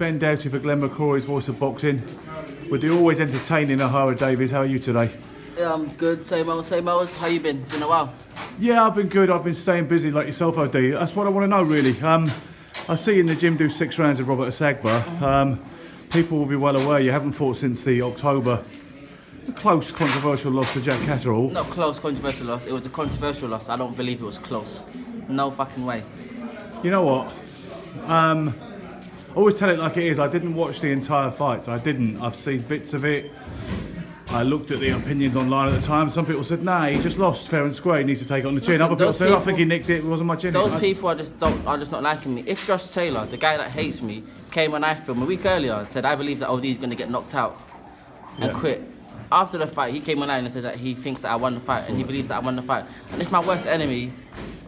Ben Doughty for Glenn McCrory's Voice of Boxing, with the always entertaining Ohara Davies. How are you today? Yeah, I'm good. Same old, same old. How you been? It's been a while. Yeah, I've been good. I've been staying busy like yourself, OD. That's what I want to know, really. I see you in the gym do 6 rounds with Robert Asagba. People will be well aware you haven't fought since the October close, controversial loss to Jack Catterall. Not close, controversial loss. It was a controversial loss. I don't believe it was close. No fucking way. You know what? I always tell it like it is. I didn't watch the entire fight. I didn't. I've seen bits of it. I looked at the opinions online at the time. Some people said, nah, he just lost fair and square. He needs to take it on the chin. Other people said, I think he nicked it. It wasn't my chin. Those people are just not liking me. If Josh Taylor, the guy that hates me, came on iFilm a week earlier and said, I believe that OD is going to get knocked out and quit. After the fight, he came online and said that he thinks that I won the fight and he believes that I won the fight. And if my worst enemy,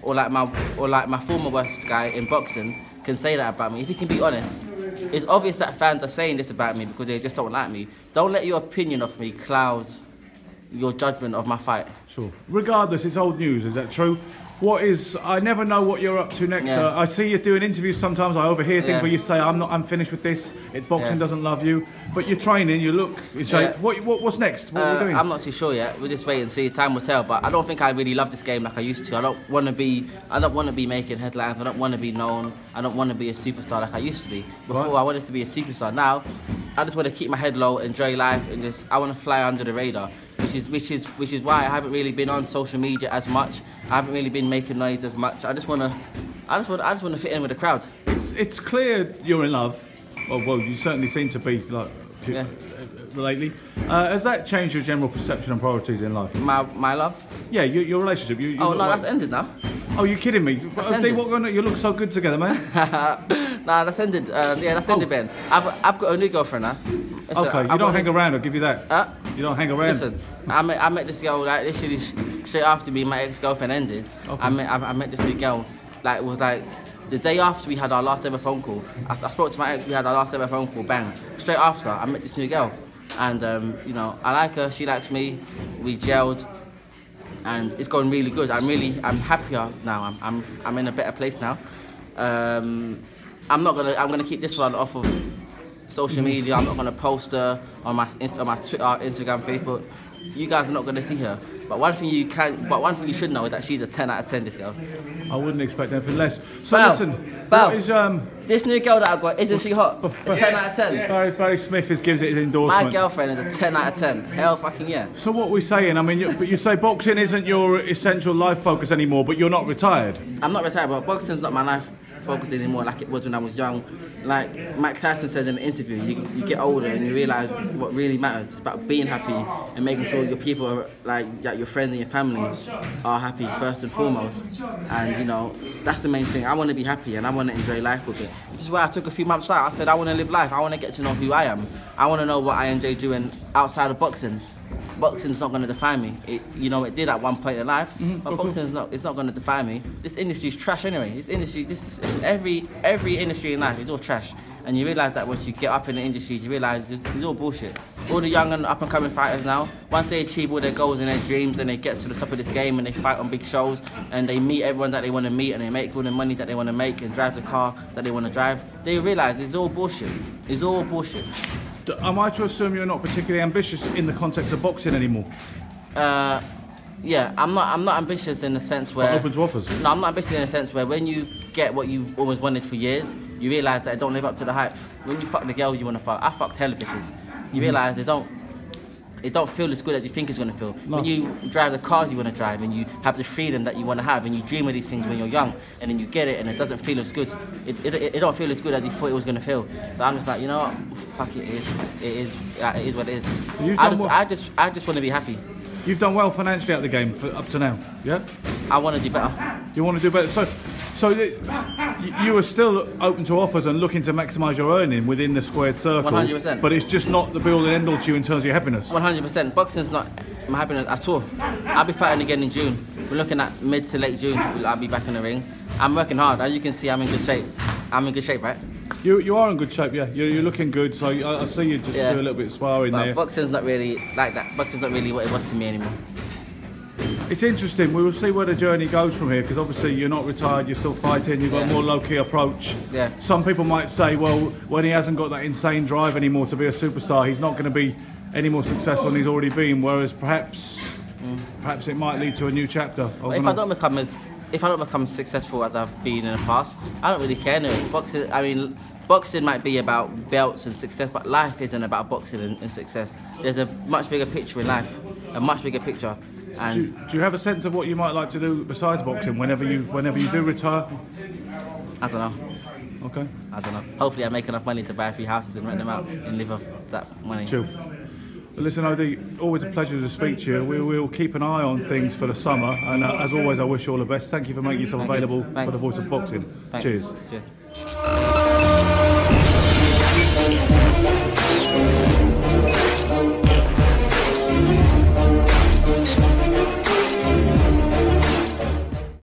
or like my former worst guy in boxing, can say that about me, if he can be honest, it's obvious that fans are saying this about me because they just don't like me. Don't let your opinion of me cloud your judgment of my fight. Sure. Regardless, it's old news, is that true? I never know what you're up to next. Yeah. I see you doing interviews sometimes. I overhear things where you say, I'm finished with this. Boxing doesn't love you. But you're training, you look in shape. What's next? What are we doing? I'm not too sure yet. We'll just wait and see. Time will tell. But I don't think I really love this game like I used to. I don't want to be making headlines. I don't want to be known. I don't want to be a superstar like I used to be. Before I wanted to be a superstar. Now, I just want to keep my head low, enjoy life, and I want to fly under the radar. Which is why I haven't really been on social media as much. I haven't really been making noise as much. I just want to fit in with the crowd. It's clear you're in love. Well, you certainly seem to be lately. Has that changed your general perception and priorities in life? My love? Yeah, your relationship. Oh no, that's ended now. Oh, you're kidding me? You look so good together, man. Nah, that's ended. Yeah, that's ended, Ben. I've got a new girlfriend now. Okay, you don't hang around, I'll give you that. You don't hang around. Listen, I met this girl like literally straight after my ex-girlfriend ended. Okay. I met this new girl, it was like the day after we had our last ever phone call. I spoke to my ex, we had our last ever phone call, bang. Straight after, I met this new girl. And, I like her, she likes me, we gelled. And it's going really good. I'm happier now. I'm in a better place now. I'm gonna keep this one off of social media. I'm not gonna post her on my Twitter, Instagram, Facebook. You guys are not gonna see her. But one thing you should know is that she's a 10 out of 10. This girl. I wouldn't expect anything less. So listen, this new girl that I've got, isn't she hot? A 10 out of 10. Barry Smith gives it his endorsement. My girlfriend is a 10 out of 10. Hell fucking yeah. So what we're saying, I mean, but you say boxing isn't your essential life focus anymore, but you're not retired. I'm not retired, but boxing's not my life focus anymore like it was when I was young. Like Mike Tyson said in an interview, you get older and you realise what really matters. It's about being happy and making sure your people are that your friends and your family are happy first and foremost. And that's the main thing. I want to be happy and I want to enjoy life with it. Which is why I took a few months out. I said I want to live life. I want to get to know who I am. I want to know what I enjoy doing outside of boxing. Boxing's not going to define me. It did at one point in life, but boxing's not. It's not going to define me. This industry's trash anyway. Every industry in life is all trash. And you realise that once you get up in the industry, you realise it's all bullshit. All the young and up and coming fighters now, once they achieve all their goals and their dreams and they get to the top of this game and they fight on big shows and they meet everyone that they want to meet and they make all the money that they want to make and drive the car that they want to drive, they realise it's all bullshit. It's all bullshit. Am I to assume you're not particularly ambitious in the context of boxing anymore? Yeah, I'm not ambitious in the sense where... Open to offers? No, I'm not ambitious in the sense where when you get what you've always wanted for years, you realise that it don't live up to the hype. When you fuck the girls you want to fuck, I fucked hella bitches. You realise it don't feel as good as you think it's going to feel. No. When you drive the cars you want to drive and you have the freedom that you want to have and you dream of these things when you're young and then you get it and it doesn't feel as good. It don't feel as good as you thought it was going to feel. So I'm just like, you know what, fuck it, it is what it is. I just want to be happy. You've done well financially at the game up to now, yeah? I want to do better. You want to do better? So you are still open to offers and looking to maximise your earning within the squared circle. 100%. But it's just not the be-all and end-all to you in terms of your happiness. 100%. Boxing's not my happiness at all. I'll be fighting again in June. We're looking at mid to late June. I'll be back in the ring. I'm working hard. As you can see, I'm in good shape. I'm in good shape, right? You are in good shape, yeah. You're looking good. So I see you just do a little bit of sparring there. Boxing's not really like that. Boxing's not really what it was to me anymore. It's interesting. We will see where the journey goes from here, because obviously you're not retired, you're still fighting, you've got a more low-key approach. Yeah. Some people might say, well, when he hasn't got that insane drive anymore to be a superstar, he's not going to be any more successful than he's already been, whereas perhaps it might lead to a new chapter. If I don't become successful as I've been in the past, I don't really care. No. Boxing might be about belts and success, but life isn't about boxing and success. There's a much bigger picture in life, a much bigger picture. And do you have a sense of what you might like to do besides boxing whenever you do retire? I don't know. Okay. I don't know. Hopefully I make enough money to buy a few houses and rent them out and live off that money. Chill. Well, listen, Odie, always a pleasure to speak to you. We'll keep an eye on things for the summer, and as always, I wish you all the best. Thank you for making yourself available for the Voice of Boxing. Thanks. Cheers. Cheers.